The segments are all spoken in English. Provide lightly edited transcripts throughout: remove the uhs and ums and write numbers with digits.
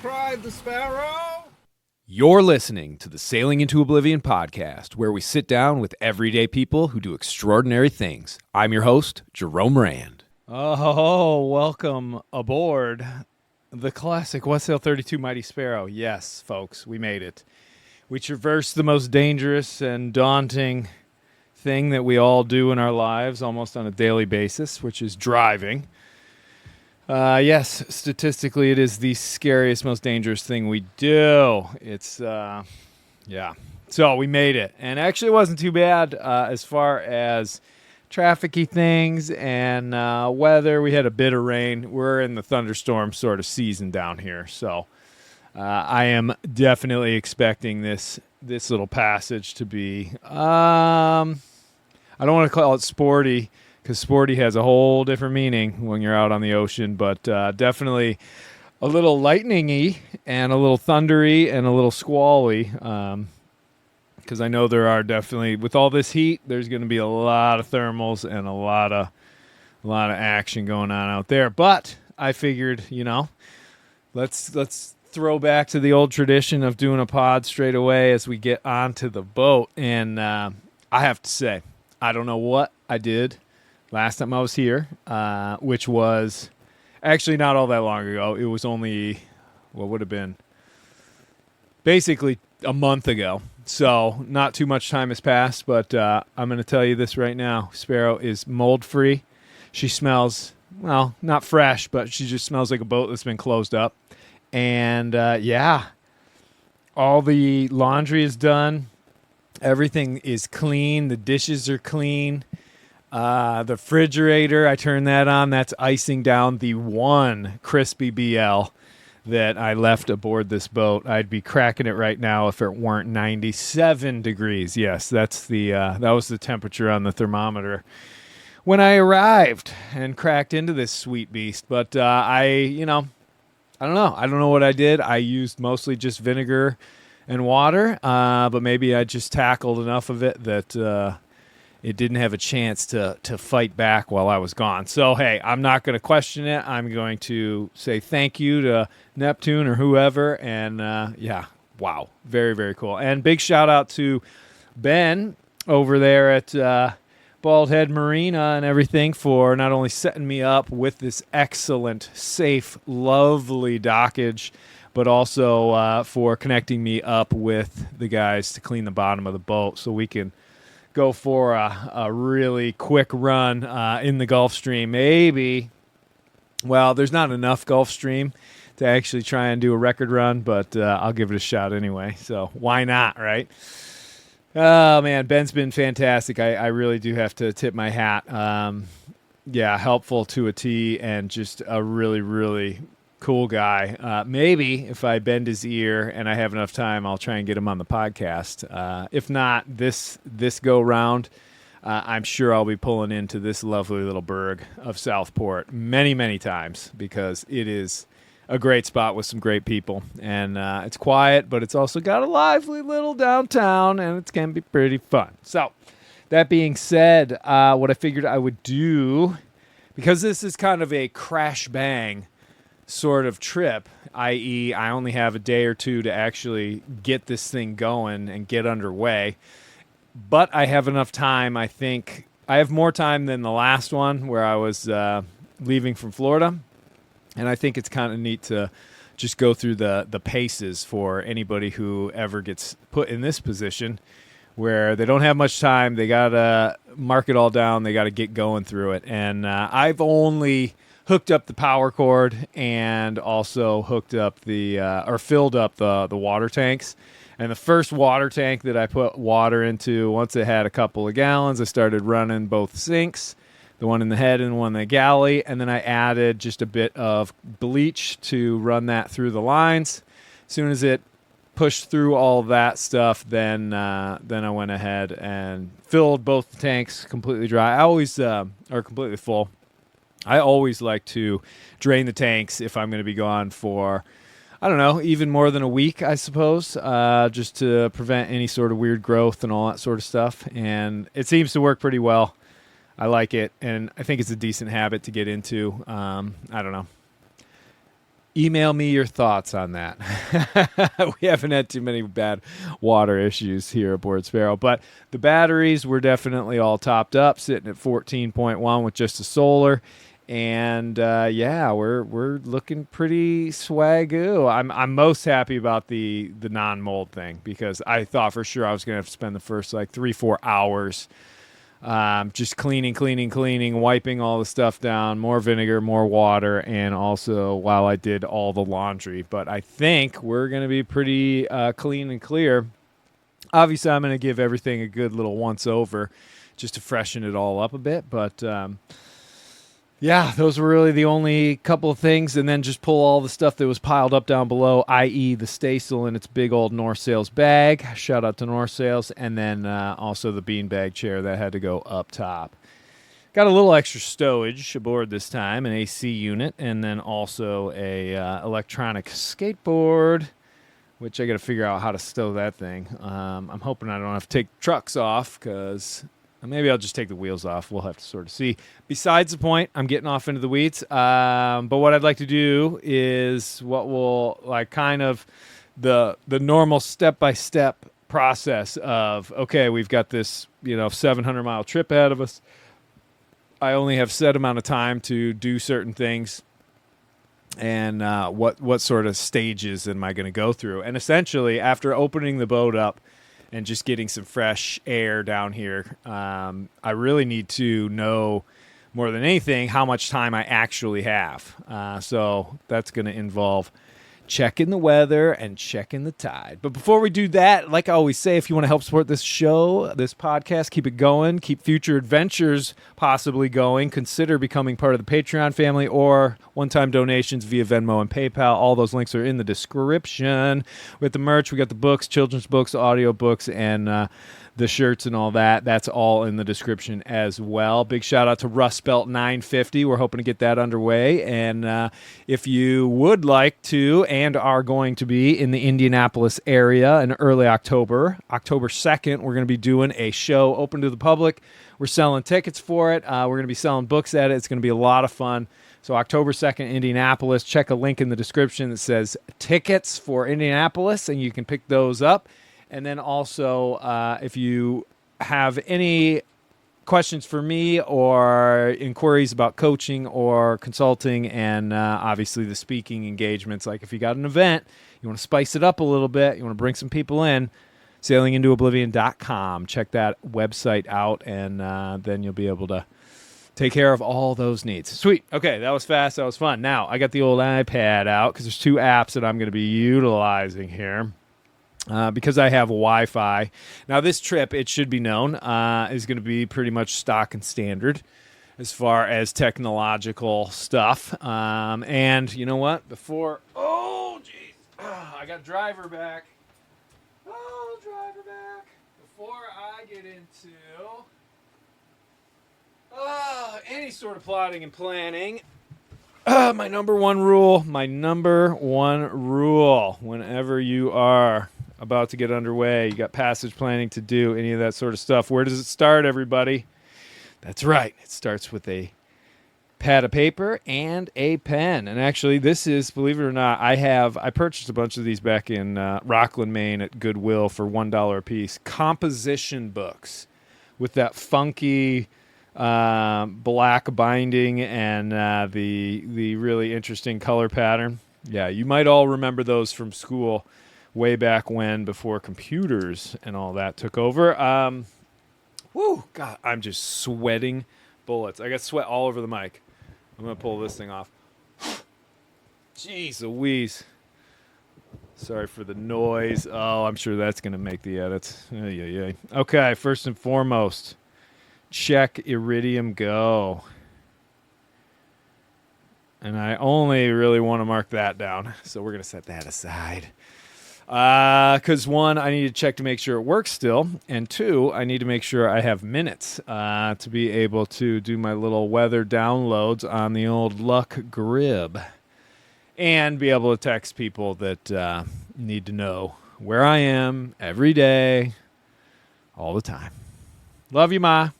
cried the Sparrow. You're listening to the Sailing into Oblivion podcast, where we sit down with everyday people who do extraordinary things. I'm your host, Jerome Rand. Oh, welcome aboard the classic West Sail 32 Mighty Sparrow. Yes, folks, we made it. We traversed the most dangerous and daunting thing that we all do in our lives almost on a daily basis, which is driving. Yes, statistically, it is the scariest, most dangerous thing we do. It's, yeah. So we made it. And actually, it wasn't too bad as far as trafficy things and weather. We had a bit of rain. We're in the thunderstorm sort of season down here. So I am definitely expecting this little passage to be, I don't want to call it sporty, because sporty has a whole different meaning when you're out on the ocean, but definitely a little lightning-y and a little thundery and a little squally, because I know there are definitely, with all this heat, there's going to be a lot of thermals and a lot of action going on out there. But I figured, let's throw back to the old tradition of doing a pod straight away as we get onto the boat. And I have to say, I don't know what I did last time I was here, which was actually not all that long ago. It was only, what would have been, basically a month ago. So not too much time has passed, but I'm going to tell you this right now. Sparrow is mold-free. She smells, well, not fresh, but she just smells like a boat that's been closed up. And, yeah, all the laundry is done. Everything is clean. The dishes are clean. The refrigerator, I turned that on. That's icing down the one crispy BL that I left aboard this boat. I'd be cracking it right now if it weren't 97 degrees. Yes, that's that was the temperature on the thermometer when I arrived and cracked into this sweet beast. But I don't know. I don't know what I did. I used mostly just vinegar and water, but maybe I just tackled enough of it that it didn't have a chance to fight back while I was gone. So, hey, I'm not going to question it. I'm going to say thank you to Neptune or whoever. And, yeah, wow. Very, very cool. And big shout out to Ben over there at Bald Head Marina and everything for not only setting me up with this excellent, safe, lovely dockage, but also for connecting me up with the guys to clean the bottom of the boat so we can go for a really quick run in the Gulf Stream. Maybe, well, there's not enough Gulf Stream to actually try and do a record run, but I'll give it a shot anyway. So why not, right? Oh, man, Ben's been fantastic. I really do have to tip my hat. Yeah, helpful to a T and just a really, really cool guy. Maybe if I bend his ear and I have enough time, I'll try and get him on the podcast. If not this go round, I'm sure I'll be pulling into this lovely little burg of Southport many, many times because it is a great spot with some great people. And it's quiet, but it's also got a lively little downtown, and it can be pretty fun. So that being said, what I figured I would do, because this is kind of a crash bang sort of trip, i.e. I only have a day or two to actually get this thing going and get underway. But I have enough time. I think I have more time than the last one where I was leaving from Florida. And I think it's kind of neat to just go through the paces for anybody who ever gets put in this position where they don't have much time. They got to mark it all down. They got to get going through it. And I've only hooked up the power cord and also hooked up or filled up the water tanks. And the first water tank that I put water into, once it had a couple of gallons, I started running both sinks, the one in the head and the one in the galley. And then I added just a bit of bleach to run that through the lines. As soon as it pushed through all that stuff, then I went ahead and filled both the tanks completely dry. I always, or completely full. I always like to drain the tanks if I'm going to be gone for, I don't know, even more than a week, I suppose, just to prevent any sort of weird growth and all that sort of stuff. And it seems to work pretty well. I like it, and I think it's a decent habit to get into. I don't know. email me your thoughts on that. We haven't had too many bad water issues here aboard Sparrow, but the batteries were definitely all topped up, sitting at 14.1 with just the solar. And we're looking pretty swagoo. I'm most happy about the non-mold thing, because I thought for sure I was gonna have to spend the first like 3-4 hours just cleaning, wiping all the stuff down, more vinegar, more water, and also while I did all the laundry. But I think we're going to be pretty clean and clear. Obviously, I'm going to give everything a good little once over just to freshen it all up a bit. But those were really the only couple of things. And then just pull all the stuff that was piled up down below, i.e. the staysail in its big old North Sails bag. Shout out to North Sails. And then also the beanbag chair that had to go up top. Got a little extra stowage aboard this time, an AC unit, and then also a electronic skateboard, which I got to figure out how to stow that thing. I'm hoping I don't have to take trucks off, because maybe I'll just take the wheels off. We'll have to sort of see. Besides the point, I'm getting off into the weeds. But what I'd like to do is what will like kind of the normal step-by-step process of, okay, we've got this 700-mile trip ahead of us. I only have set amount of time to do certain things. And what sort of stages am I going to go through? And essentially, after opening the boat up and just getting some fresh air down here, I really need to know more than anything how much time I actually have. So that's going to involve checking the weather and checking the tide. But before we do that, like I always say, if you want to help support this show, this podcast, keep it going, keep future adventures possibly going, consider becoming part of the Patreon family or one-time donations via Venmo and PayPal. All those links are in the description. With the merch, we got the books, children's books, audio books, and the shirts and all that. That's all in the description as well. Big shout out to Rust Belt 950. We're hoping to get that underway. And if you would like to and are going to be in the Indianapolis area in early October 2nd, we're going to be doing a show open to the public. We're selling tickets for it. We're going to be selling books at it. It's going to be a lot of fun. So October 2nd, Indianapolis. Check a link in the description that says tickets for Indianapolis, and you can pick those up. And then also, if you have any questions for me or inquiries about coaching or consulting and obviously the speaking engagements, like if you got an event, you want to spice it up a little bit, you want to bring some people in, sailingintooblivion.com. Check that website out, and then you'll be able to take care of all those needs. Sweet. Okay, that was fast. That was fun. Now, I got the old iPad out because there's 2 apps that I'm going to be utilizing here. Because I have Wi-Fi. Now, this trip, it should be known, is going to be pretty much stock and standard as far as technological stuff. And you know what? Before... Oh, jeez. I got driver back. Oh, driver back. Before I get into any sort of plotting and planning... my number one rule whenever you are about to get underway, you got passage planning to do, any of that sort of stuff. Where does it start, everybody? That's right. It starts with a pad of paper and a pen. And actually, this is, believe it or not, I purchased a bunch of these back in Rockland, Maine at Goodwill for $1 a piece. Composition books with that funky black binding and the really interesting color pattern. Yeah, you might all remember those from school way back when, before computers and all that took over. God, I'm just sweating bullets. I got sweat all over the mic. I'm going to pull this thing off. Jeez Louise. Sorry for the noise. Oh, I'm sure that's going to make the edits. Okay, first and foremost, check Iridium Go. And I only really want to mark that down, so we're going to set that aside. Because 1, I need to check to make sure it works still, and 2, I need to make sure I have minutes to be able to do my little weather downloads on the old Luck Grib, and be able to text people that need to know where I am every day, all the time. Love you, Ma.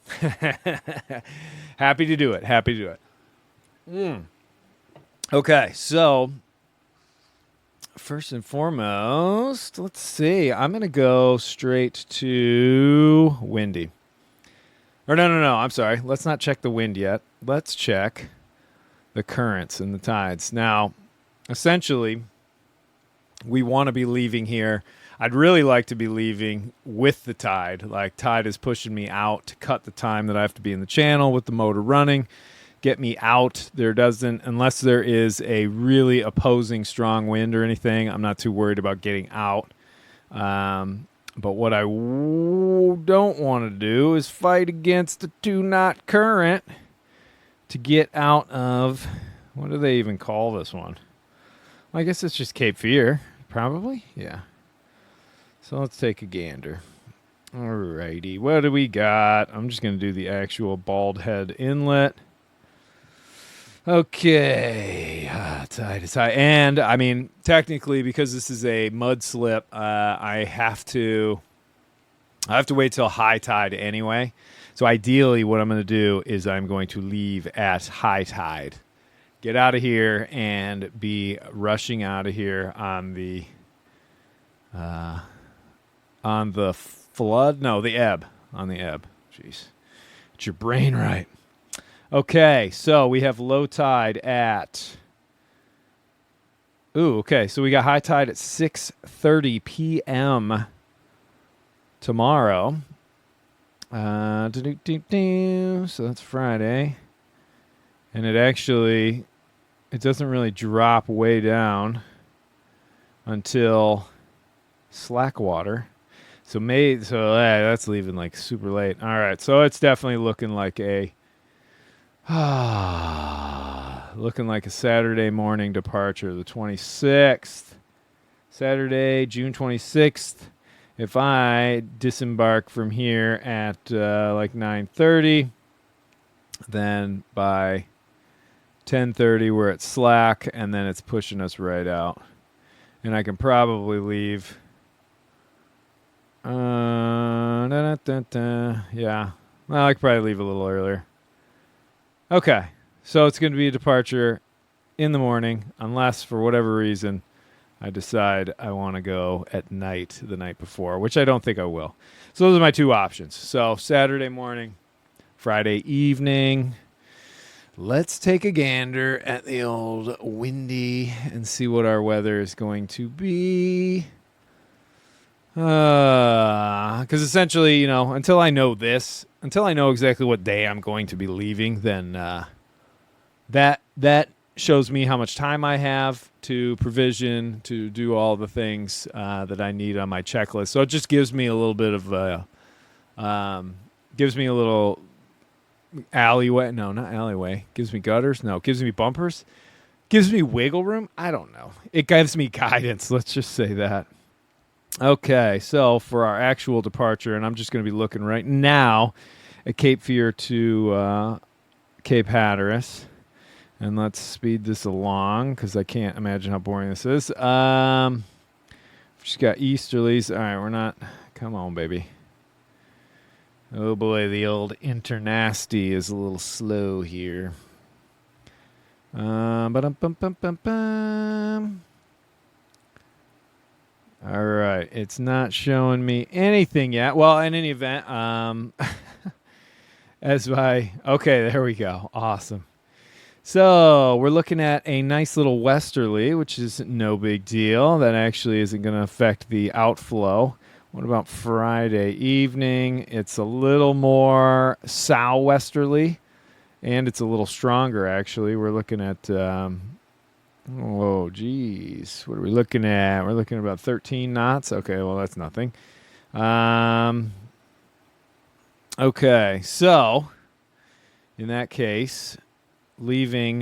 Happy to do it. Okay, so first and foremost, let's see. I'm going to go straight to windy. Or no. I'm sorry. Let's not check the wind yet. Let's check the currents and the tides. Now, essentially, we want to be leaving here. I'd really like to be leaving with the tide. Like, tide is pushing me out to cut the time that I have to be in the channel with the motor running. Get me out. Unless there is a really opposing strong wind or anything, I'm not too worried about getting out. But what I don't want to do is fight against the 2-knot current to get out of, what do they even call this one? Well, I guess it's just Cape Fear, probably. Yeah. So let's take a gander. Alrighty, what do we got? I'm just going to do the actual Bald Head Inlet. Okay, tide is high. And, I mean, technically, because this is a mud slip, I have to wait till high tide anyway. So ideally, what I'm going to do is I'm going to leave at high tide. Get out of here and be rushing out of here on the flood? No, the ebb. On the ebb. Jeez. Get your brain right. Okay, so we have low tide at... Ooh, okay, so we got high tide at 6:30 p.m. tomorrow. So that's Friday. And it doesn't really drop way down until Slackwater. So that's leaving like super late. All right, so it's definitely looking like a Saturday morning departure, the 26th. Saturday, June 26th. If I disembark from here at like 9:30, then by 10:30 we're at Slack, and then it's pushing us right out. And I can probably leave. Yeah. Well, I could probably leave a little earlier. Okay. So it's going to be a departure in the morning, unless for whatever reason I decide I want to go at night the night before, which I don't think I will. So those are my two options. So Saturday morning, Friday evening. Let's take a gander at the old windy and see what our weather is going to be. Because essentially, until I know exactly what day I'm going to be leaving, then that shows me how much time I have to provision, to do all the things that I need on my checklist. So it just gives me a little bit of gives me a little alleyway. No, not alleyway. Gives me gutters. No, gives me bumpers. Gives me wiggle room. I don't know. It gives me guidance. Let's just say that. Okay, so for our actual departure, and I'm just going to be looking right now at Cape Fear to Cape Hatteras. And let's speed this along because I can't imagine how boring this is. Just got easterlies. All right, we're not... Come on, baby. Oh, boy, the old Internasty is a little slow here. Ba-dum-bum-bum-bum-bum. All right, it's not showing me anything yet. Well, in any event, okay, there we go. Awesome. So we're looking at a nice little westerly, which is no big deal. That actually isn't going to affect the outflow. What about Friday evening? It's a little more southwesterly, and it's a little stronger, actually. We're looking at... Oh, geez. What are we looking at? We're looking at about 13 knots. Okay, well, that's nothing. Okay, so in that case, leaving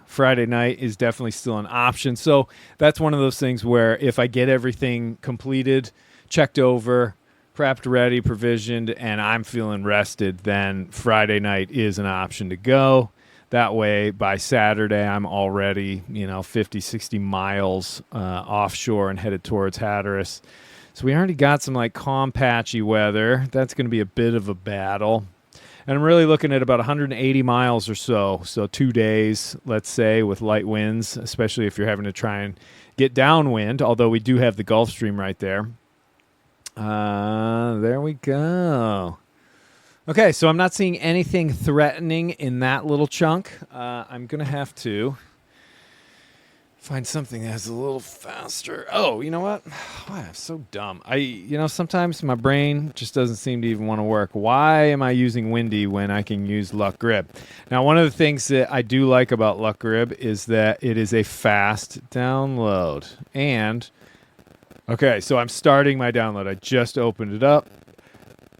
Friday night is definitely still an option. So that's one of those things where if I get everything completed, checked over, prepped, ready, provisioned, and I'm feeling rested, then Friday night is an option to go. That way, by Saturday, I'm already, 50, 60 miles offshore and headed towards Hatteras. So we already got some, calm, patchy weather. That's going to be a bit of a battle. And I'm really looking at about 180 miles or so. So 2 days, let's say, with light winds, especially if you're having to try and get downwind, although we do have the Gulf Stream right there. There we go. Okay, so I'm not seeing anything threatening in that little chunk. I'm going to have to find something that's a little faster. Oh, you know what? Wow, I'm so dumb. Sometimes my brain just doesn't seem to even want to work. Why am I using Windy when I can use Luck Grib? Now, one of the things that I do like about Luck Grib is that it is a fast download. And, okay, so I'm starting my download. I just opened it up.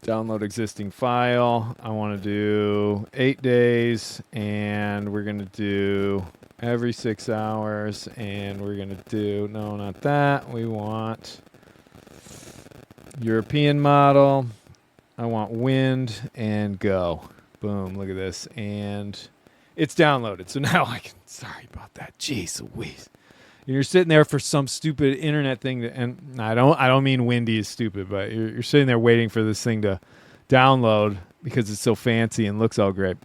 Download existing file. I want to do 8 days, and we're going to do every 6 hours, and we're going to do, no, not that. We want European model. I want wind and go. Boom, look at this. And it's downloaded. So now I can, sorry about that. Jeez Louise. You're sitting there for some stupid internet thing, and I don't mean Windy is stupid, but you're sitting there waiting for this thing to download because it's so fancy and looks all great.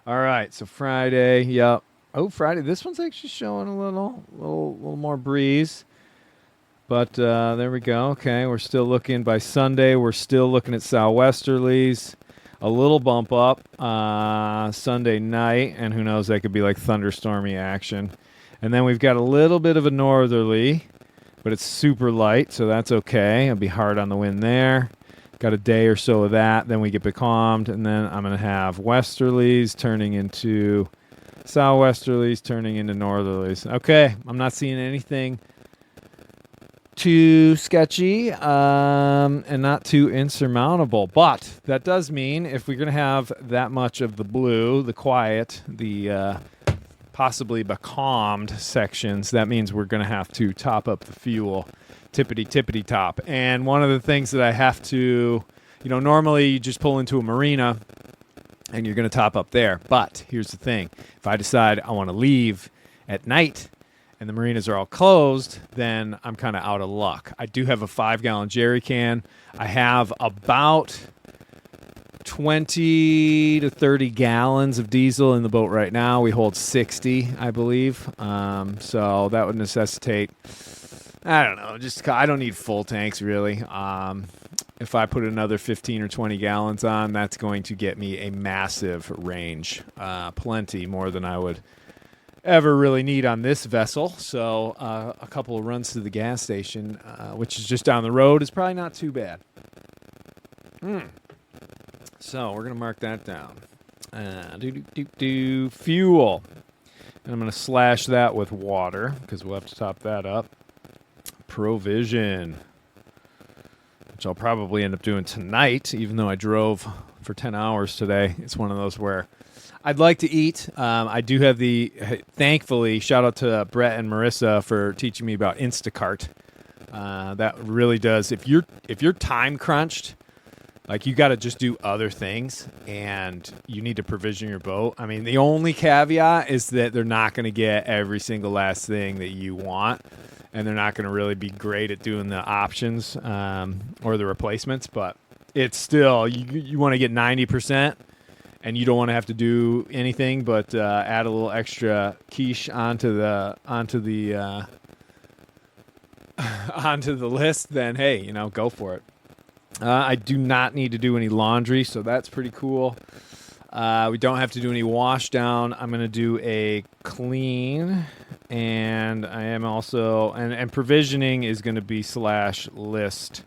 All right, so Friday, yep. Oh, Friday. This one's actually showing a little more breeze, but there we go. Okay, we're still looking by Sunday. We're still looking at southwesterlies. A little bump up Sunday night, and who knows? That could be like thunderstormy action. And then we've got a little bit of a northerly, but it's super light, so that's okay. It'll be hard on the wind there. Got a day or so of that. Then we get becalmed, and then I'm going to have westerlies turning into southwesterlies, turning into northerlies. Okay, I'm not seeing anything too sketchy and not too insurmountable. But that does mean if we're going to have that much of the blue, the quiet, the possibly becalmed sections, that means we're going to have to top up the fuel tippity top. And one of the things that I have to, normally you just pull into a marina and you're going to top up there. But here's the thing. If I decide I want to leave at night and the marinas are all closed, then I'm kind of out of luck. I do have a 5-gallon jerry can. I have about 20 to 30 gallons of diesel in the boat right now. We hold 60, I believe. So that would necessitate, I don't know, I don't need full tanks really. If I put another 15 or 20 gallons on, that's going to get me a massive range. Plenty more than I would ever really need on this vessel. So a couple of runs to the gas station, which is just down the road, is probably not too bad. So we're going to mark that down. Fuel. And I'm going to slash that with water because we'll have to top that up. Provision, which I'll probably end up doing tonight, even though I drove for 10 hours today. It's one of those where I'd like to eat. I do have thankfully, shout out to Brett and Marissa for teaching me about Instacart. That really does. If you're time crunched, like you got to just do other things and you need to provision your boat. I mean, the only caveat is that they're not going to get every single last thing that you want. And they're not going to really be great at doing the options or the replacements. But it's still, you want to get 90%. And you don't want to have to do anything but add a little extra quiche onto the list, then hey, go for it. I do not need to do any laundry, so that's pretty cool. We don't have to do any wash down. I'm going to do a clean, and I am also, and provisioning is going to be /list.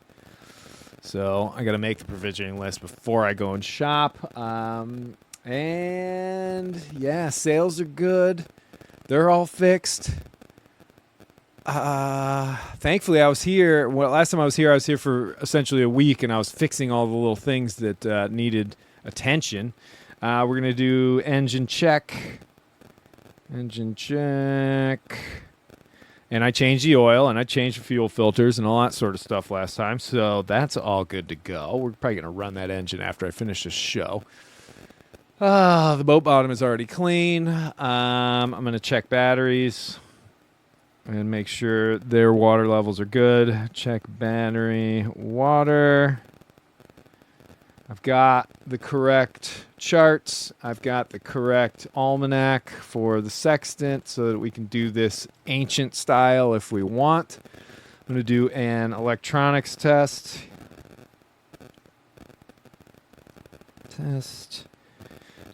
So I got to make the provisioning list before I go and shop. And yeah, sales are good. They're all fixed. Thankfully, I was here. Well, last time I was here for essentially a week, and I was fixing all the little things that needed attention. We're going to do engine check. And I changed the oil, and I changed the fuel filters and all that sort of stuff last time. So that's all good to go. We're probably going to run that engine after I finish this show. The boat bottom is already clean. I'm going to check batteries and make sure their water levels are good. Check battery water. I've got the correct charts. I've got the correct almanac for the sextant so that we can do this ancient style if we want. I'm going to do an electronics test.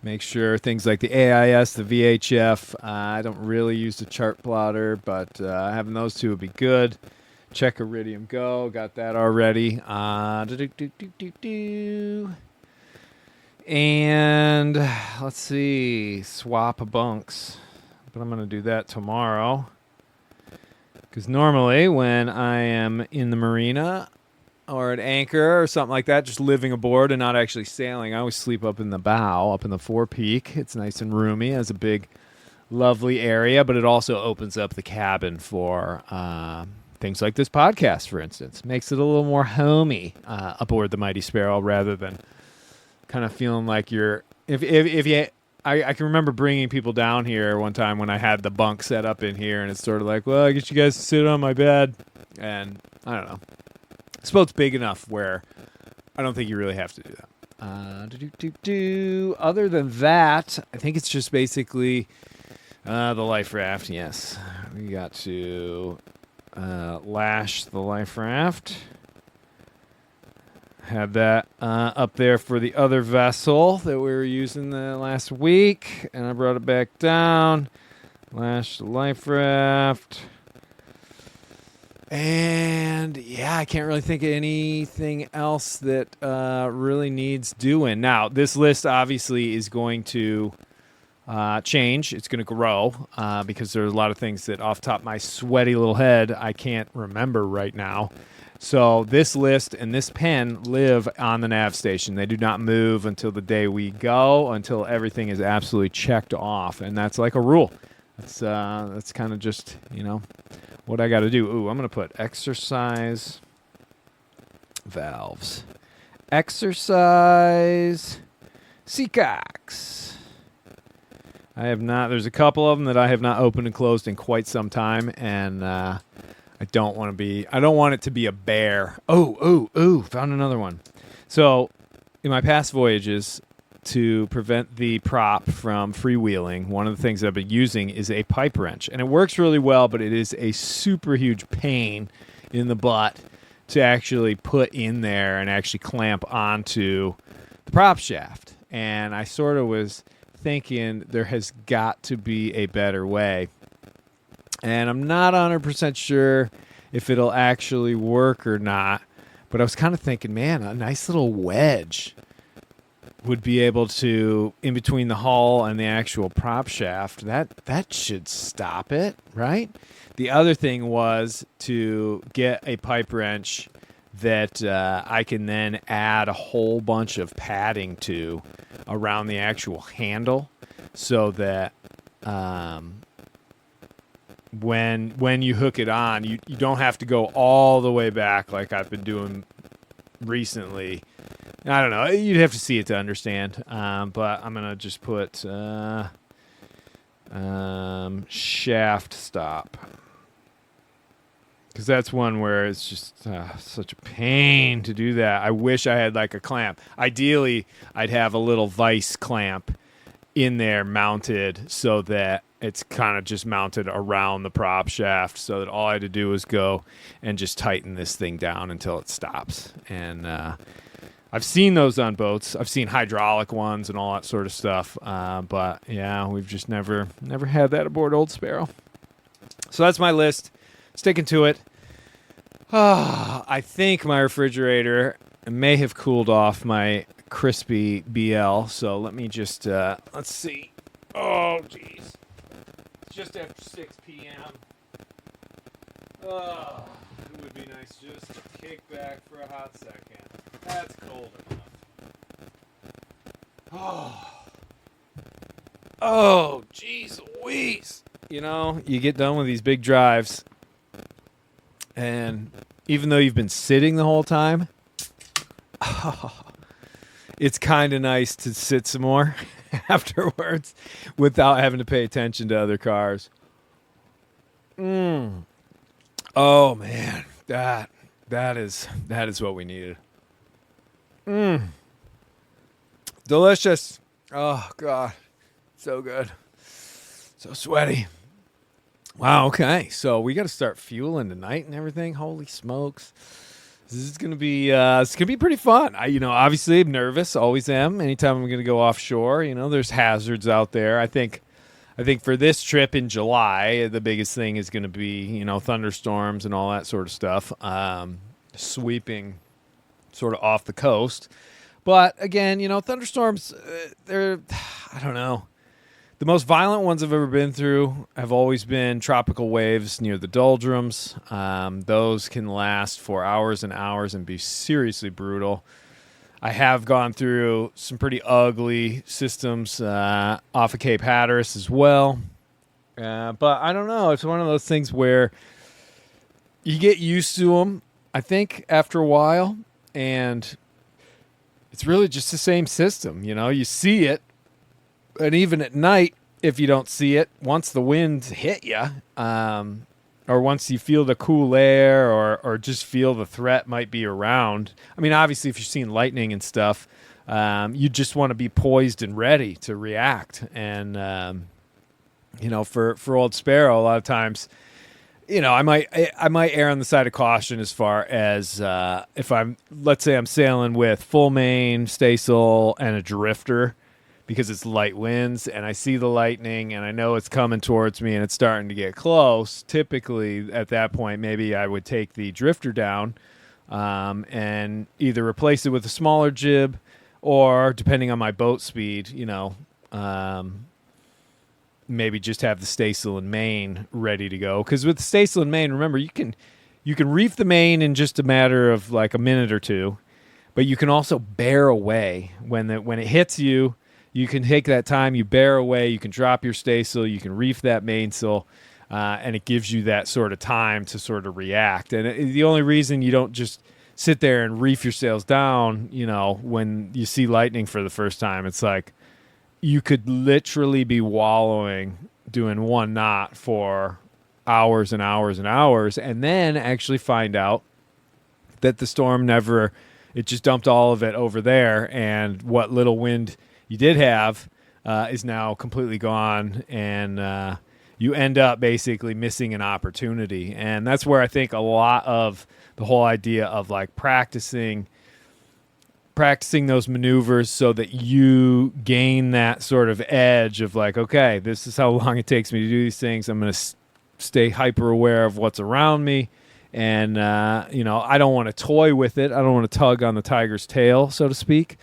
Make sure things like the AIS, the VHF, I don't really use the chart plotter, but having those two would be good. Check Iridium Go, got that already. And let's see, swap bunks. But I'm going to do that tomorrow. Because normally when I am in the marina or at anchor or something like that, just living aboard and not actually sailing, I always sleep up in the bow, up in the forepeak. It's nice and roomy. It has a big, lovely area, but it also opens up the cabin for things like this podcast, for instance. Makes it a little more homey aboard the Mighty Sparrow rather than kind of feeling like you're... I can remember bringing people down here one time when I had the bunk set up in here, and it's sort of like, well, I guess you guys sit on my bed. And I don't know. This boat's big enough where I don't think you really have to do that. Other than that, I think it's just basically the life raft. Yes, we got to lash the life raft. Had that up there for the other vessel that we were using the last week, and I brought it back down. Lash the life raft. And yeah, I can't really think of anything else that really needs doing. Now, this list obviously is going to change. It's going to grow because there's a lot of things that off the top of my sweaty little head I can't remember right now. So this list and this pen live on the nav station. They do not move until the day we go, until everything is absolutely checked off. And that's like a rule. That's kind of just, what I got to do. Ooh, I'm going to put exercise valves. Exercise Seacox. I have not, there's a couple of them that I have not opened and closed in quite some time, and I don't want it to be a bear. Found another one. So in my past voyages, to prevent the prop from freewheeling, one of the things that I've been using is a pipe wrench. And it works really well, but it is a super huge pain in the butt to actually put in there and actually clamp onto the prop shaft. And I sort of was thinking there has got to be a better way. And I'm not 100% sure if it'll actually work or not. But I was kind of thinking, man, a nice little wedge would be able to, in between the hull and the actual prop shaft, that should stop it, right? The other thing was to get a pipe wrench that I can then add a whole bunch of padding to around the actual handle so that when you hook it on, you don't have to go all the way back like I've been doing recently. I don't know. You'd have to see it to understand. But I'm going to just put shaft stop. Because that's one where it's just such a pain to do that. I wish I had like a clamp. Ideally, I'd have a little vise clamp in there mounted so that it's kind of just mounted around the prop shaft so that all I had to do was go and just tighten this thing down until it stops. And I've seen those on boats. I've seen hydraulic ones and all that sort of stuff. But yeah, we've just never had that aboard Old Sparrow. So that's my list. Sticking to it. I think my refrigerator may have cooled off my crispy BL. So let me just, let's see. Oh, jeez. It's just after 6 p.m. Oh, it would be nice just to kick back for a hot second. That's cold enough. Oh, jeez Louise. You get done with these big drives, and even though you've been sitting the whole time, it's kind of nice to sit some more afterwards without having to pay attention to other cars. Oh, man. That is what we needed. Delicious. Oh, God. So good. So sweaty. Wow, okay. So we got to start fueling tonight and everything. Holy smokes. This is gonna be pretty fun. Obviously I'm nervous, always am. Anytime I'm gonna go offshore, there's hazards out there. I think for this trip in July, the biggest thing is gonna be thunderstorms and all that sort of stuff, sweeping sort of off the coast. But again, thunderstorms, they're I don't know. The most violent ones I've ever been through have always been tropical waves near the doldrums. Those can last for hours and hours and be seriously brutal. I have gone through some pretty ugly systems off of Cape Hatteras as well. But I don't know. It's one of those things where you get used to them, I think, after a while. And it's really just the same system. You see it. And even at night, if you don't see it, once the winds hit you, or once you feel the cool air or just feel the threat might be around. I mean, obviously, if you're seeing lightning and stuff, you just want to be poised and ready to react. And, for old Sparrow, a lot of times, I might err on the side of caution as far as if let's say I'm sailing with full main, staysail, and a drifter, because it's light winds and I see the lightning and I know it's coming towards me and it's starting to get close. Typically at that point, maybe I would take the drifter down and either replace it with a smaller jib or, depending on my boat speed, maybe just have the staysail and main ready to go. Because with the staysail and main, remember, you can reef the main in just a matter of like a minute or two, but you can also bear away when it hits you. You can take that time, you bear away, you can drop your staysail, you can reef that mainsail, and it gives you that sort of time to sort of react. And the only reason you don't just sit there and reef your sails down, when you see lightning for the first time, it's like you could literally be wallowing doing 1 knot for hours and hours and hours, and then actually find out that the storm it just dumped all of it over there, and what little wind you did have is now completely gone, and you end up basically missing an opportunity. And that's where I think a lot of the whole idea of like practicing those maneuvers so that you gain that sort of edge of like, okay, this is how long it takes me to do these things. I'm going to stay hyper aware of what's around me. And, I don't want to toy with it. I don't want to tug on the tiger's tail, so to speak.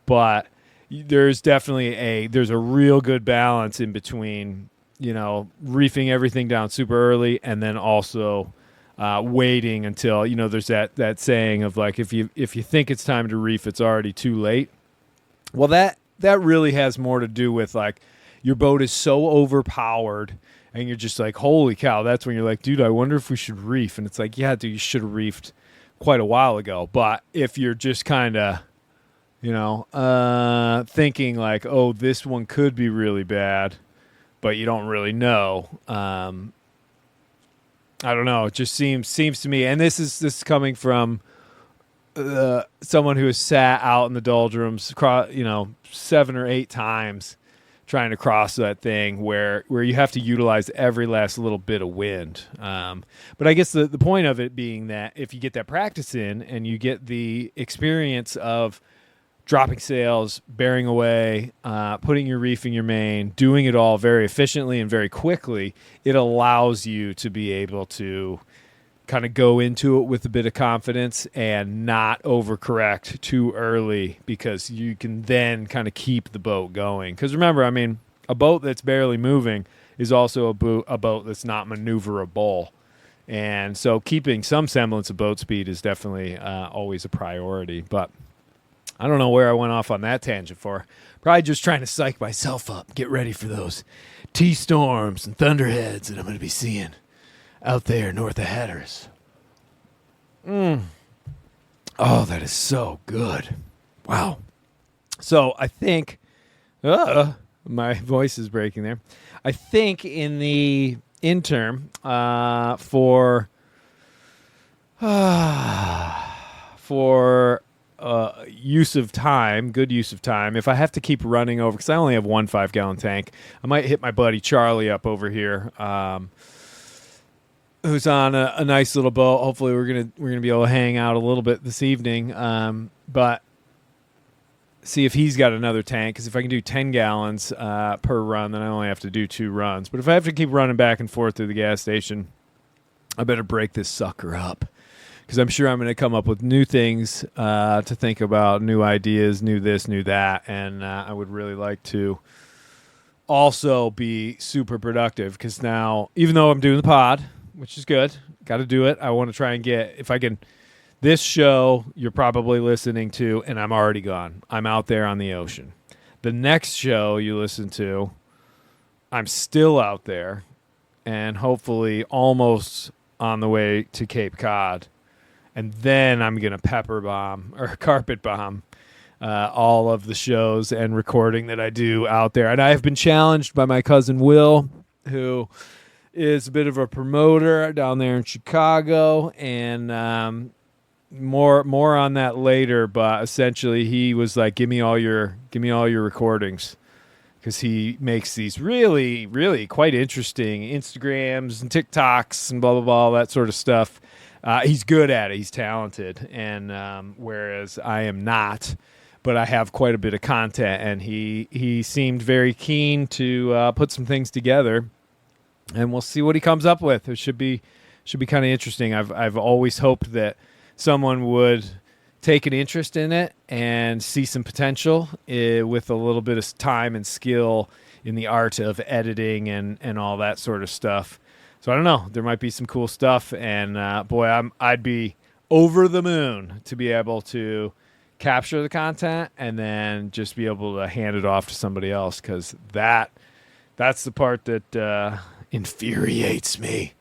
But there's definitely a real good balance in between, reefing everything down super early and then also waiting until, there's that saying of like, if you think it's time to reef, it's already too late. Well, that really has more to do with like your boat is so overpowered and you're just like, holy cow, that's when you're like, dude, I wonder if we should reef. And it's like, yeah, dude, you should have reefed quite a while ago. But if you're just kind of, thinking like, oh, this one could be really bad, but you don't really know. I don't know. It just seems to me, and this is coming from someone who has sat out in the doldrums, 7 or 8 times trying to cross that thing where you have to utilize every last little bit of wind. But I guess the point of it being that if you get that practice in and you get the experience of dropping sails, bearing away, putting your reef in your main, doing it all very efficiently and very quickly, it allows you to be able to kind of go into it with a bit of confidence and not overcorrect too early, because you can then kind of keep the boat going. Because remember, I mean, a boat that's barely moving is also a boat that's not maneuverable. And so keeping some semblance of boat speed is definitely always a priority. But I don't know where I went off on that tangent for. Probably just trying to psych myself up, get ready for those T-storms and thunderheads that I'm going to be seeing out there north of Hatteras. Oh, that is so good. Wow. So I think, my voice is breaking there. I think in the interim, use of time, good use of time. If I have to keep running over, because I only have one 5-gallon tank, I might hit my buddy Charlie up over here, who's on a nice little boat. Hopefully, we're gonna be able to hang out a little bit this evening. But see if he's got another tank, because if I can do 10 gallons per run, then I only have to do 2 runs. But if I have to keep running back and forth through the gas station, I better break this sucker up, because I'm sure I'm going to come up with new things to think about, new ideas, new this, new that, and I would really like to also be super productive, because now, even though I'm doing the pod, which is good, got to do it, I want to try and get, if I can, this show you're probably listening to, and I'm already gone. I'm out there on the ocean. The next show you listen to, I'm still out there, and hopefully almost on the way to Cape Cod. And then I'm going to pepper bomb or carpet bomb all of the shows and recording that I do out there. And I have been challenged by my cousin Will, who is a bit of a promoter down there in Chicago, and more on that later. But essentially, he was like, "Give me all your recordings," because he makes these really, really quite interesting Instagrams and TikToks and blah blah blah, all that sort of stuff. He's good at it. He's talented, and whereas I am not, but I have quite a bit of content, and he seemed very keen to put some things together, and we'll see what he comes up with. It should be kind of interesting. I've always hoped that someone would take an interest in it and see some potential with a little bit of time and skill in the art of editing and all that sort of stuff. So I don't know. There might be some cool stuff, and boy, I'd be over the moon to be able to capture the content and then just be able to hand it off to somebody else, because that's the part that infuriates me.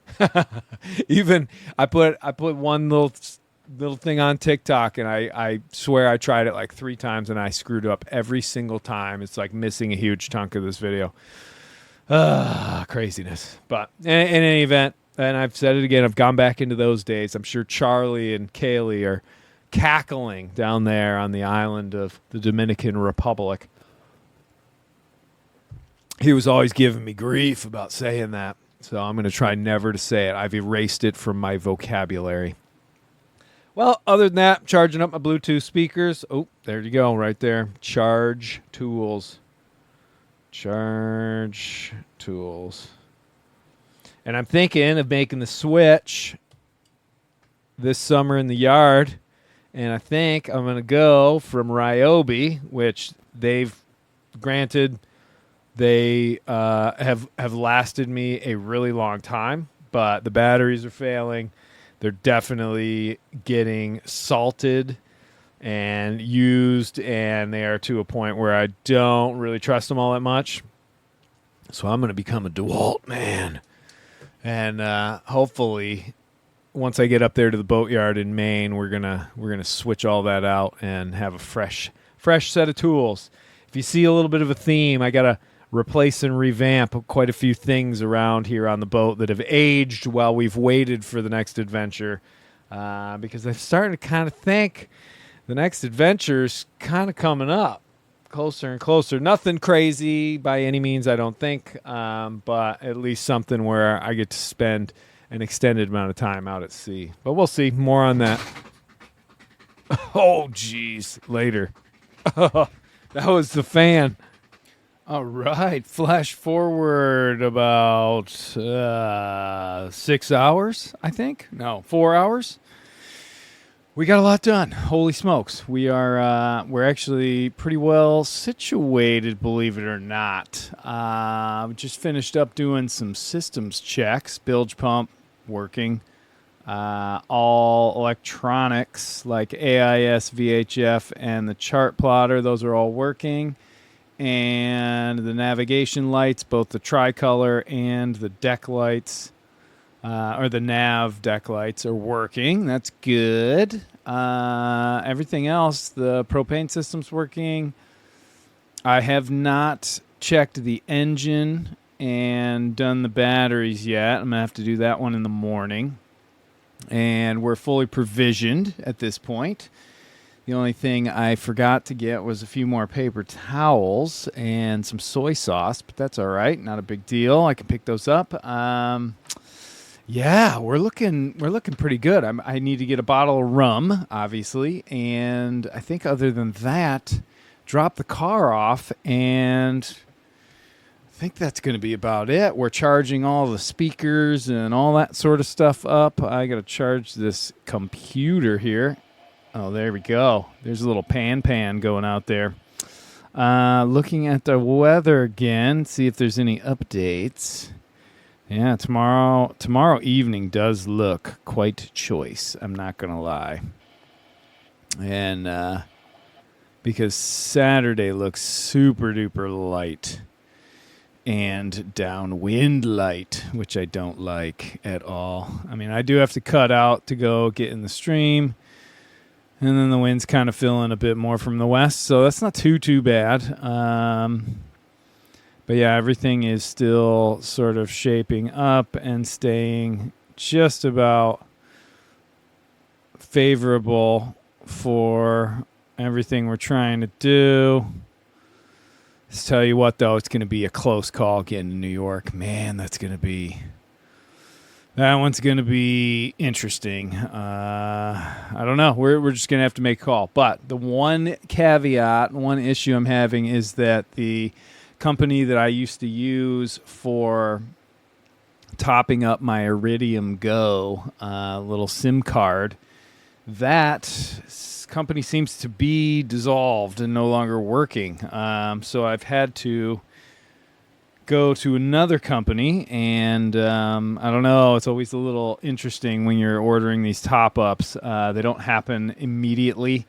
Even I put one little thing on TikTok, and I swear I tried it like 3 times, and I screwed up every single time. It's like missing a huge chunk of this video. Craziness. But in any event, and I've said it again, I've gone back into those days. I'm sure Charlie and Kaylee are cackling down there on the island of the Dominican Republic. He was always giving me grief about saying that, so I'm going to try never to say it. I've erased it from my vocabulary. Well, other than that, charging up my Bluetooth speakers. Oh, there you go, right there. Charge tools. And I'm thinking of making the switch this summer in the yard. And I think I'm going to go from Ryobi, which they've granted, they have lasted me a really long time, but the batteries are failing. They're definitely getting salted and used, and they are to a point where I don't really trust them all that much. So I'm going to become a DeWalt man. And hopefully, once I get up there to the boatyard in Maine, we're gonna switch all that out and have a fresh set of tools. If you see a little bit of a theme, I got to replace and revamp quite a few things around here on the boat that have aged while we've waited for the next adventure, because I'm starting to kind of think the next adventure's kind of coming up closer and closer. Nothing crazy by any means, I don't think, but at least something where I get to spend an extended amount of time out at sea. But we'll see. More on that. Oh, geez. Later. That was the fan. All right. Flash forward about 6 hours, I think. No, 4 hours. We got a lot done. Holy smokes. We're actually pretty well situated, believe it or not. We just finished up doing some systems checks. Bilge pump working. All electronics like AIS, VHF, and the chart plotter. Those are all working. And the navigation lights, both the tricolor and the deck lights, or the nav deck lights, are working. That's good. Everything else, the propane system's working. I have not checked the engine and done the batteries yet. I'm going to have to do that one in the morning. And we're fully provisioned at this point. The only thing I forgot to get was a few more paper towels and some soy sauce, but that's all right. Not a big deal. I can pick those up. Yeah, we're looking pretty good. I need to get a bottle of rum, obviously, and I think other than that, drop the car off, and I think that's going to be about it. We're charging all the speakers and all that sort of stuff up. I got to charge this computer here. Oh, there we go. There's a little pan going out there. Looking at the weather again, see if there's any updates. Yeah, tomorrow evening does look quite choice. I'm not going to lie. And because Saturday looks super duper light and downwind light, which I don't like at all. I mean, I do have to cut out to go get in the stream. And then the wind's kind of filling a bit more from the west, so that's not too bad. But yeah, everything is still sort of shaping up and staying just about favorable for everything we're trying to do. Let's tell you what, though, it's going to be a close call getting to New York. Man, that one's going to be interesting. I don't know. We're just going to have to make a call. But the one caveat, one issue I'm having is that the company that I used to use for topping up my Iridium Go little SIM card, that company seems to be dissolved and no longer working. So I've had to go to another company, and I don't know, it's always a little interesting when you're ordering these top-ups. They don't happen immediately,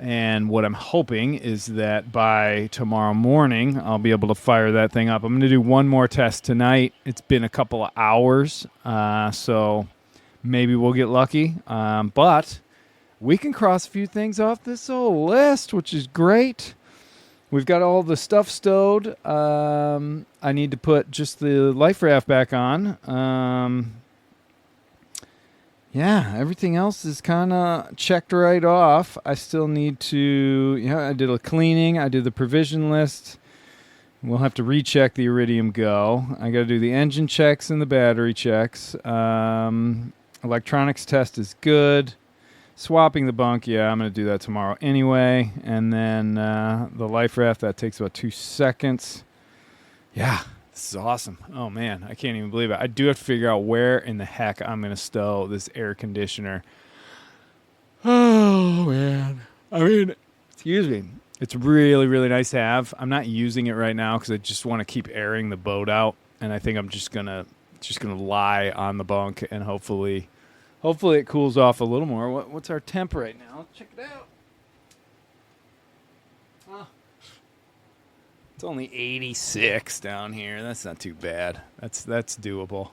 and what I'm hoping is that by tomorrow morning I'll be able to fire that thing up. I'm going to do one more test tonight. It's been a couple of hours, so maybe we'll get lucky, but we can cross a few things off this whole list, which is great. We've got all the stuff stowed. I need to put just the life raft back on. Yeah, everything else is kind of checked right off. I still need to, I did a cleaning. I did the provision list. We'll have to recheck the Iridium Go. I got to do the engine checks and the battery checks. Electronics test is good. Swapping the bunk, yeah, I'm going to do that tomorrow anyway. And then the life raft, that takes about 2 seconds. Yeah, this is awesome. Oh, man, I can't even believe it. I do have to figure out where in the heck I'm going to stow this air conditioner. Oh, man. I mean, excuse me. It's really, really nice to have. I'm not using it right now because I just want to keep airing the boat out. And I think I'm just gonna lie on the bunk and hopefully it cools off a little more. What's our temp right now? Let's check it out. Oh. It's only 86 down here. That's not too bad. That's doable.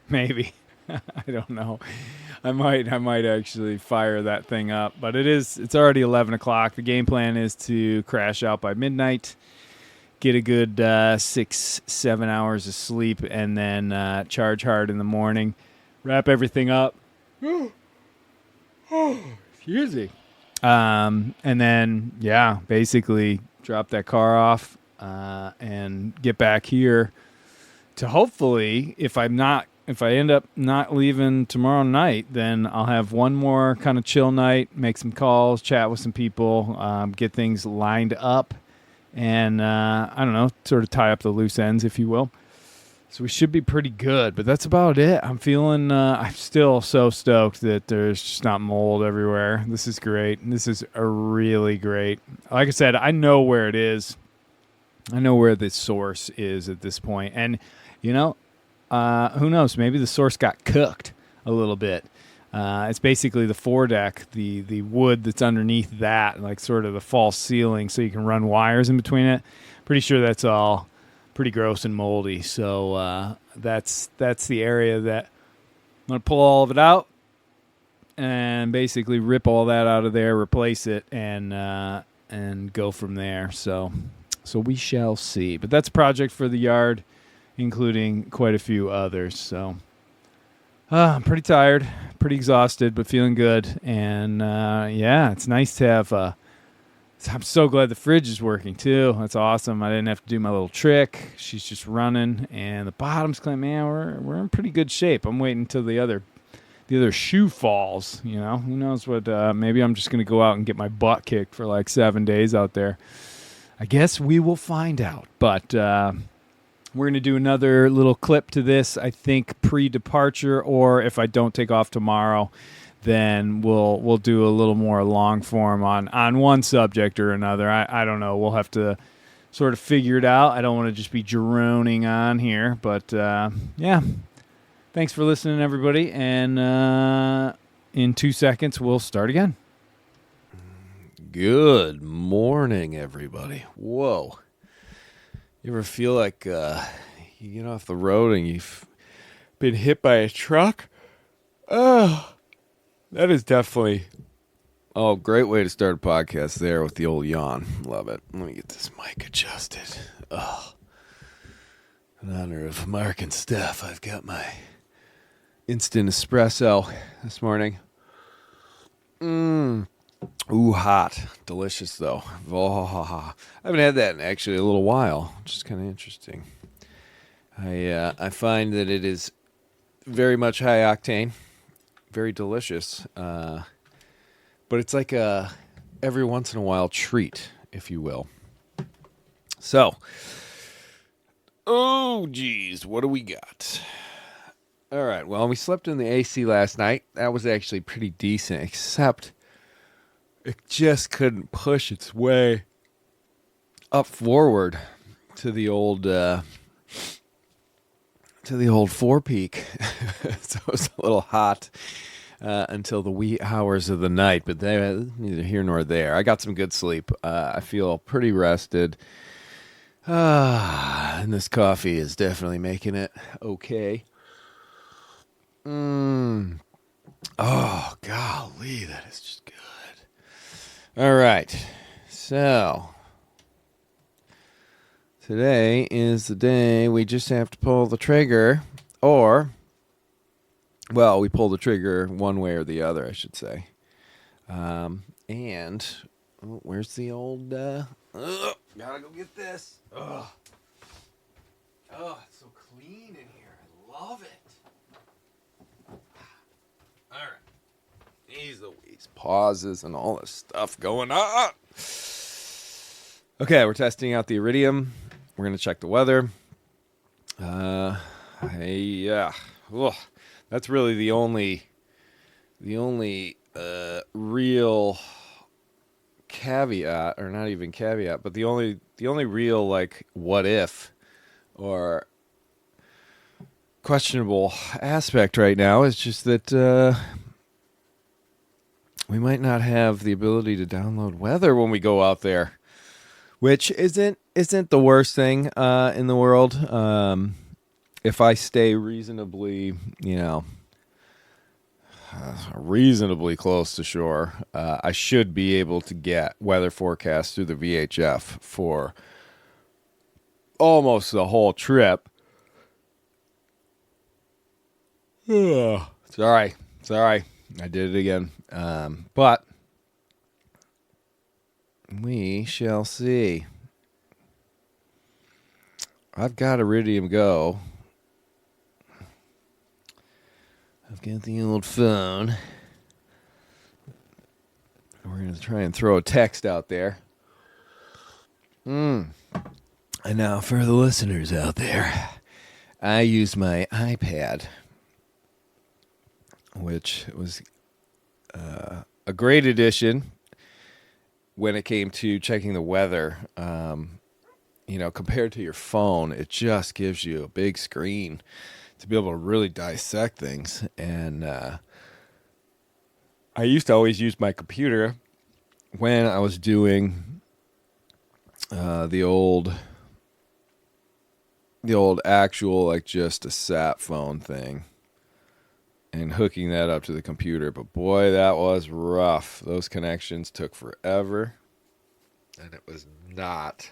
Maybe. I don't know. I might actually fire that thing up. But it's already 11 o'clock. The game plan is to crash out by midnight, get a good 6-7 hours of sleep, and then charge hard in the morning, wrap everything up. Excuse me. And then, basically drop that car off and get back here to hopefully, if I end up not leaving tomorrow night, then I'll have one more kind of chill night, make some calls, chat with some people, get things lined up, and I don't know, sort of tie up the loose ends, if you will. So we should be pretty good, but that's about it. I'm still so stoked that there's just not mold everywhere. This is great. This is a really great. Like I said, I know where it is. I know where the source is at this point. And, who knows? Maybe the source got cooked a little bit. It's basically the foredeck, the wood that's underneath that, like sort of the false ceiling, so you can run wires in between it. Pretty sure that's all pretty gross and moldy. So that's the area that I'm going to pull all of it out and basically rip all that out of there, replace it, and go from there. So we shall see. But that's a project for the yard, including quite a few others. So I'm pretty tired, pretty exhausted, but feeling good. And yeah, it's nice to have. I'm so glad the fridge is working too. That's awesome. I didn't have to do my little trick. She's just running, and the bottom's clean. Man, we're in pretty good shape. I'm waiting until the other shoe falls. You know, who knows what? Maybe I'm just gonna go out and get my butt kicked for like 7 days out there. I guess we will find out. But we're going to do another little clip to this, I think, pre-departure, or if I don't take off tomorrow, then we'll do a little more long form on one subject or another. I don't know. We'll have to sort of figure it out. I don't want to just be droning on here. But, yeah, thanks for listening, everybody. And in 2 seconds, we'll start again. Good morning, everybody. Whoa. You ever feel like you get off the road and you've been hit by a truck? Oh, that is definitely great way to start a podcast there with the old yawn. Love it. Let me get this mic adjusted. Oh, in honor of Mark and Steph, I've got my instant espresso this morning. Ooh, hot. Delicious, though. Oh, I haven't had that in actually a little while, which is kind of interesting. I find that it is very much high octane, very delicious, but it's like a every once in a while treat, if you will. So, oh, geez, what do we got? All right, well, we slept in the AC last night. That was actually pretty decent, except it just couldn't push its way up forward to the old forepeak. So it was a little hot until the wee hours of the night, but neither here nor there. I got some good sleep. I feel pretty rested. And this coffee is definitely making it okay. Oh, golly, that is just good. All right, so today is the day we just have to pull the trigger, or, well, we pull the trigger one way or the other, I should say. Where's the old, gotta go get this. Oh, it's so clean in here. I love it. All right. These pauses and all this stuff going on. Okay, we're testing out the Iridium. We're going to check the weather. That's really the only real caveat, or not even caveat, but the only real, like, what if or questionable aspect right now is just that we might not have the ability to download weather when we go out there, which isn't the worst thing in the world. If I stay reasonably close to shore, I should be able to get weather forecasts through the VHF for almost the whole trip. Sorry. I did it again. But we shall see. I've got Iridium Go. I've got the old phone. We're going to try and throw a text out there. And now for the listeners out there, I use my iPad, which was a great addition when it came to checking the weather. Compared to your phone, it just gives you a big screen to be able to really dissect things. And I used to always use my computer when I was doing the old actual, like, just a sat phone thing and hooking that up to the computer. But boy, that was rough. Those connections took forever, and it was not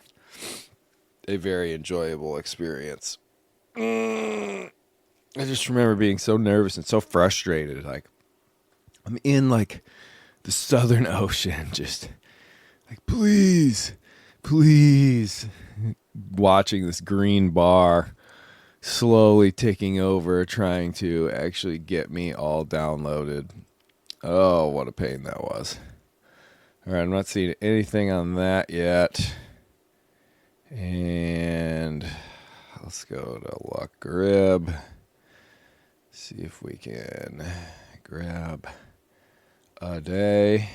a very enjoyable experience. I just remember being so nervous and so frustrated. Like, I'm in like the Southern Ocean, just like, please, please, watching this green bar slowly ticking over, trying to actually get me all downloaded. Oh, what a pain that was. All right, I'm not seeing anything on that yet. And let's go to Luck Grib. See if we can grab a day.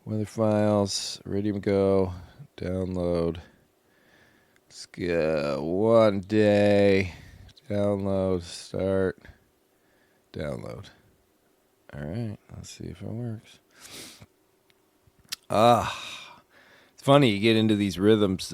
Weather files, Iridium Go, download. Let's go 1 day. Download, start, download. All right, let's see if it works. It's funny, you get into these rhythms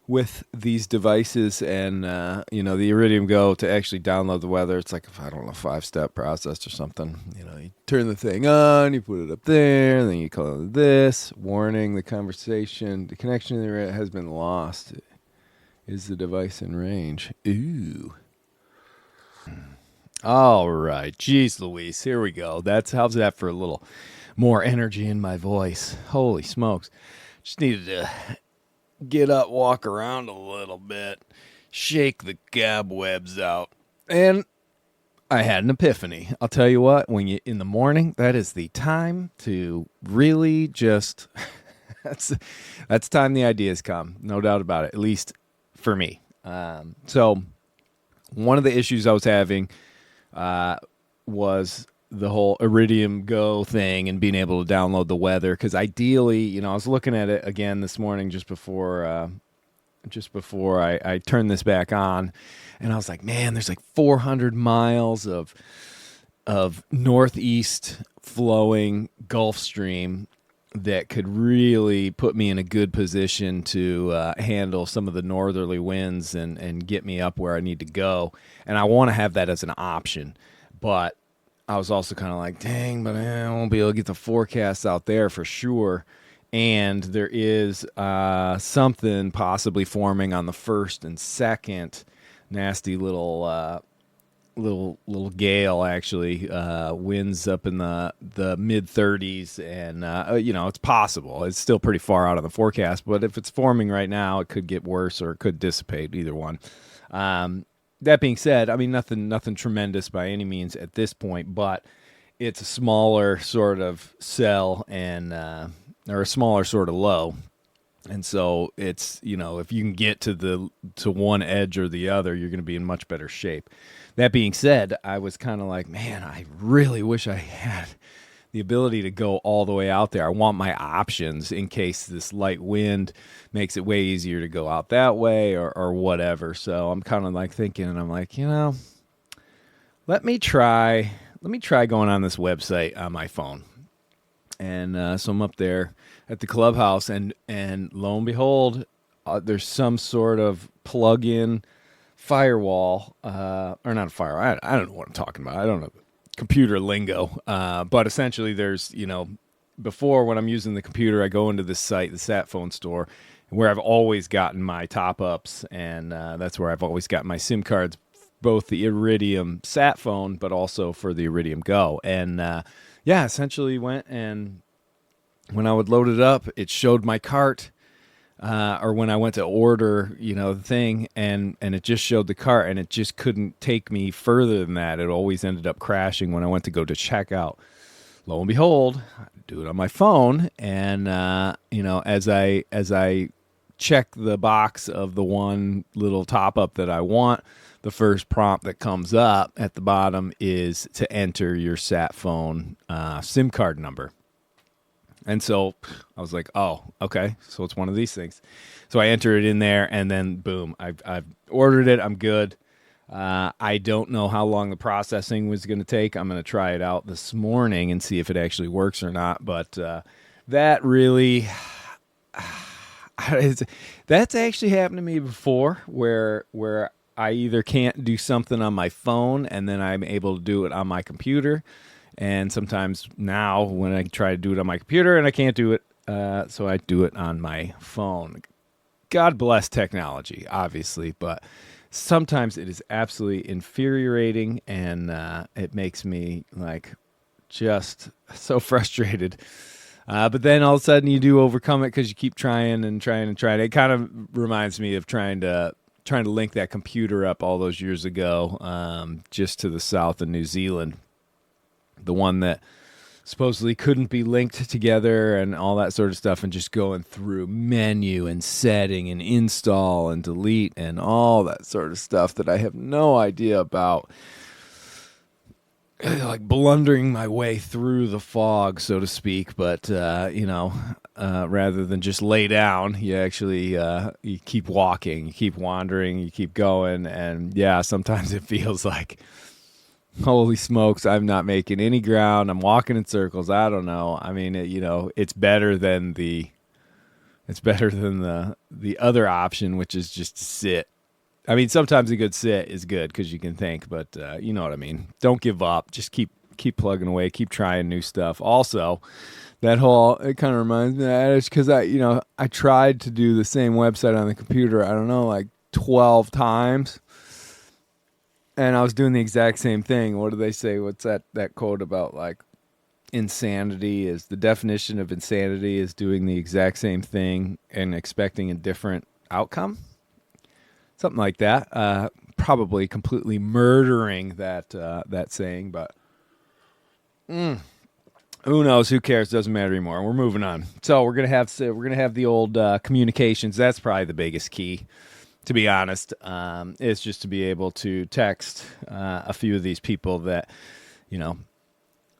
with these devices and, the Iridium Go to actually download the weather. It's like, I don't know, 5-step process or something. You turn the thing on, you put it up there, and then you call it this. Warning, the connection has been lost. Is the device in range? Ooh. All right. Jeez Louise, here we go. How's that for a little more energy in my voice? Holy smokes. Just needed to get up, walk around a little bit, shake the cobwebs out. And I had an epiphany. I'll tell you what, in the morning, that is the time to really just that's time the ideas come. No doubt about it, at least for me. So one of the issues I was having was the whole Iridium Go thing and being able to download the weather. Because ideally, I was looking at it again this morning just before I turned this back on, and I was like, man, there's like 400 miles of northeast flowing Gulf Stream that could really put me in a good position to handle some of the northerly winds and get me up where I need to go. And I want to have that as an option, but I was also kind of like, dang, but I won't be able to get the forecast out there for sure. And there is something possibly forming on the 1st and 2nd, nasty little gale, actually. Winds up in the mid-30s, and, it's possible. It's still pretty far out of the forecast, but if it's forming right now, it could get worse or it could dissipate, either one. That being said, I mean, nothing tremendous by any means at this point, but it's a smaller sort of cell and or a smaller sort of low. And so it's, if you can get to one edge or the other, you're going to be in much better shape. That being said, I was kind of like, man, I really wish I had the ability to go all the way out there. I want my options in case this light wind makes it way easier to go out that way or whatever. So I'm kind of like thinking, and I'm like, let me try going on this website on my phone. And so I'm up there at the clubhouse, and lo and behold, there's some sort of plug-in firewall, or not a firewall. I don't know what I'm talking about. I don't know computer lingo, but essentially there's, before when I'm using the computer, I go into this site, the sat phone store, where I've always gotten my top-ups, and that's where I've always got my SIM cards, both the Iridium sat phone, but also for the Iridium Go. And essentially went, and when I would load it up, it showed my cart, or when I went to order, the thing, and it just showed the cart, and it just couldn't take me further than that. It always ended up crashing when I went to go to check out. Lo and behold, I do it on my phone, and as I check the box of the one little top up that I want, the first prompt that comes up at the bottom is to enter your sat phone SIM card number. And so I was like, oh, okay, so it's one of these things. So I enter it in there, and then boom, I've ordered it. I'm good. I don't know how long the processing was going to take. I'm going to try it out this morning and see if it actually works or not. But that really, that's actually happened to me before, where I either can't do something on my phone and then I'm able to do it on my computer. And sometimes now when I try to do it on my computer and I can't do it, so I do it on my phone. God bless technology, obviously, but sometimes it is absolutely infuriating, and it makes me like just so frustrated. But then all of a sudden you do overcome it because you keep trying and trying and trying. It kind of reminds me of trying to link that computer up all those years ago, just to the south of New Zealand, the one that supposedly couldn't be linked together and all that sort of stuff, and just going through menu and setting and install and delete and all that sort of stuff that I have no idea about. Like blundering my way through the fog, so to speak, but rather than just lay down, you actually you keep walking, you keep wandering, you keep going, and yeah, sometimes it feels like, holy smokes, I'm not making any ground. I'm walking in circles. I don't know. I mean, it's better than the other option, which is just to sit. I mean, sometimes a good sit is good because you can think, but you know what I mean. Don't give up. Just keep plugging away. Keep trying new stuff. Also, it kind of reminds me of that. It's because I tried to do the same website on the computer, I don't know, like 12 times. And I was doing the exact same thing. What do they say? What's that quote about, like, insanity is the definition of insanity is doing the exact same thing and expecting a different outcome? Something like that. Probably completely murdering that saying, but who knows? Who cares? Doesn't matter anymore. We're moving on. So we're gonna have the old communications. That's probably the biggest key, to be honest. Is just to be able to text a few of these people that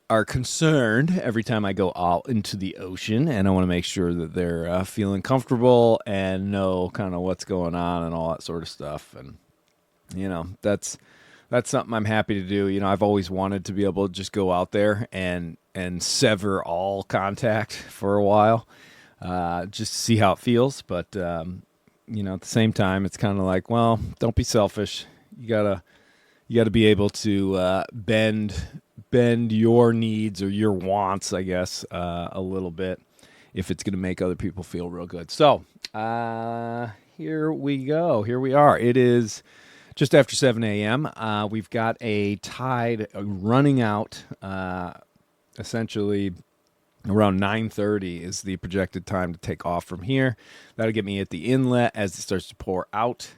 are concerned every time I go out into the ocean, and I want to make sure that they're feeling comfortable and know kind of what's going on and all that sort of stuff. And that's something I'm happy to do. I've always wanted to be able to just go out there and sever all contact for a while, just to see how it feels. But at the same time, it's kind of like, well, don't be selfish. You gotta be able to bend your needs or your wants, I guess, a little bit if it's going to make other people feel real good. So here we go. Here we are. It is just after 7 a.m. We've got a tide running out, essentially around 9:30 is the projected time to take off from here. That'll get me at the inlet as it starts to pour out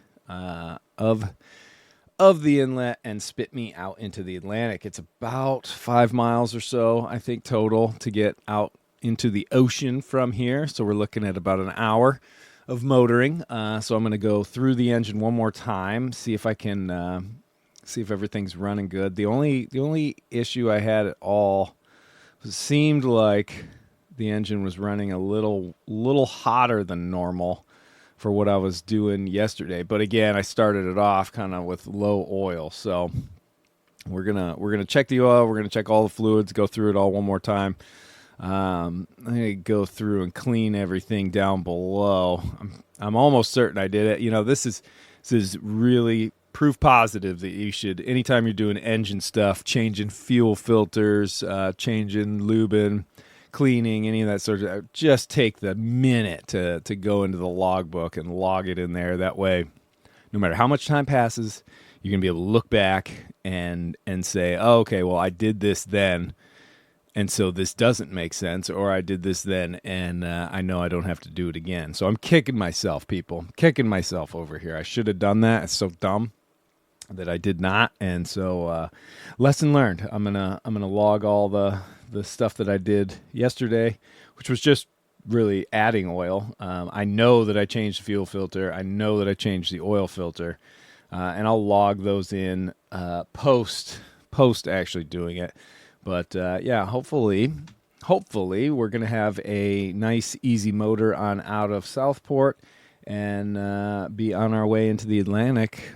of the inlet and spit me out into the Atlantic. It's about 5 miles or so, I think, total to get out into the ocean from here. So we're looking at about an hour of motoring. So I'm going to go through the engine one more time, see if I can see if everything's running good. The only issue I had at all was it seemed like the engine was running a little hotter than normal for what I was doing yesterday. But again, I started it off kind of with low oil. So we're gonna check the oil, we're gonna check all the fluids, go through it all one more time. I'm gonna go through and clean everything down below. I'm almost certain I did it. This is really proof positive that you should, anytime you're doing engine stuff, changing fuel filters, changing lubing, cleaning, any of that sort of, just take the minute to go into the logbook and log it in there. That way, no matter how much time passes, you're going to be able to look back and say, oh, okay, well, I did this then, and so this doesn't make sense, or I did this then, and I know I don't have to do it again. So I'm kicking myself, people. Kicking myself over here. I should have done that. It's so dumb that I did not, and so lesson learned. I'm gonna log all the stuff that I did yesterday, which was just really adding oil. I know that I changed the fuel filter. I know that I changed the oil filter, and I'll log those in post actually doing it. But yeah, hopefully we're gonna have a nice, easy motor on out of Southport and be on our way into the Atlantic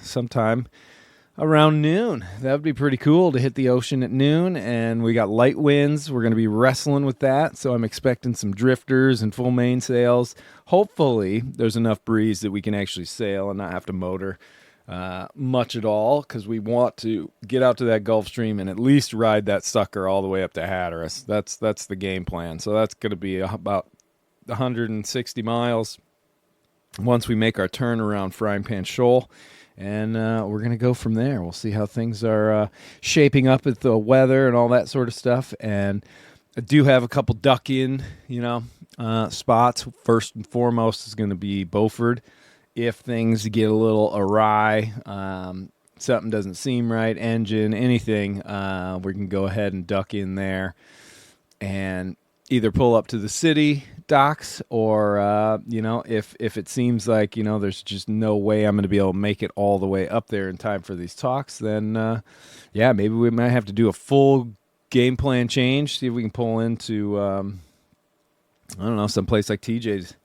sometime around noon. That would be pretty cool to hit the ocean at noon, and we got light winds. We're going to be wrestling with that, so I'm expecting some drifters and full mainsails. Hopefully, there's enough breeze that we can actually sail and not have to motor much at all, because we want to get out to that Gulf Stream and at least ride that sucker all the way up to Hatteras. That's the game plan. So that's going to be about 160 miles once we make our turn around Frying Pan Shoal. and we're going to go from there. We'll see how things are shaping up with the weather and all that sort of stuff. And I do have a couple duck-in, spots. First and foremost is going to be Beaufort. If things get a little awry, something doesn't seem right, engine, anything, we can go ahead and duck in there and either pull up to the city docks or, if it seems like, there's just no way I'm going to be able to make it all the way up there in time for these talks, then, maybe we might have to do a full game plan change, see if we can pull into, some place like TJ's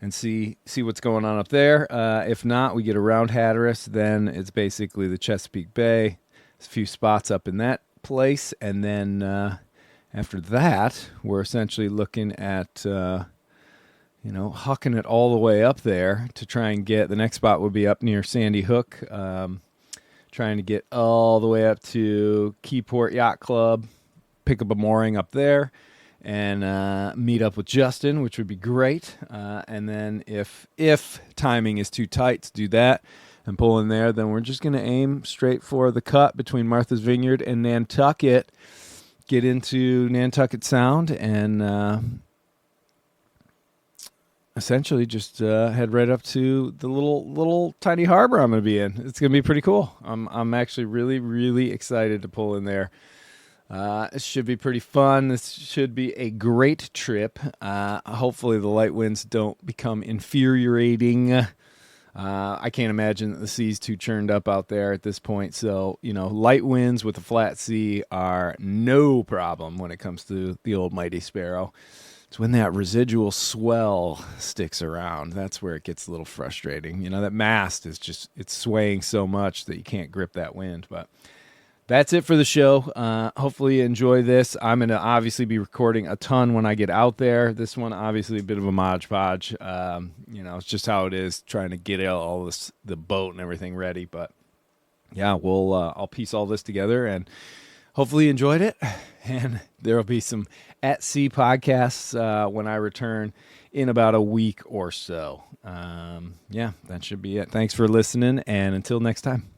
and see what's going on up there. If not, we get around Hatteras, then it's basically the Chesapeake Bay. There's a few spots up in that place, and then after that, we're essentially looking at, hucking it all the way up there to try and get, the next spot would be up near Sandy Hook, trying to get all the way up to Keyport Yacht Club, pick up a mooring up there, and meet up with Justin, which would be great. And then if timing is too tight to do that and pull in there, then we're just going to aim straight for the cut between Martha's Vineyard and Nantucket, get into Nantucket Sound, and essentially just head right up to the little tiny harbor I'm going to be in. It's going to be pretty cool. I'm actually really, really excited to pull in there. It should be pretty fun. This should be a great trip. Hopefully the light winds don't become infuriating. I can't imagine that the sea's too churned up out there at this point. So, light winds with a flat sea are no problem when it comes to the old mighty Sparrow. It's when that residual swell sticks around. That's where it gets a little frustrating. That mast is it's swaying so much that you can't grip that wind. But that's it for the show. Hopefully you enjoy this. I'm going to obviously be recording a ton when I get out there. This one, obviously, a bit of a Mod Podge. It's just how it is, trying to get all this, the boat and everything ready. But, yeah, I'll piece all this together, and hopefully you enjoyed it. And there will be some At Sea podcasts when I return in about a week or so. That should be it. Thanks for listening, and until next time.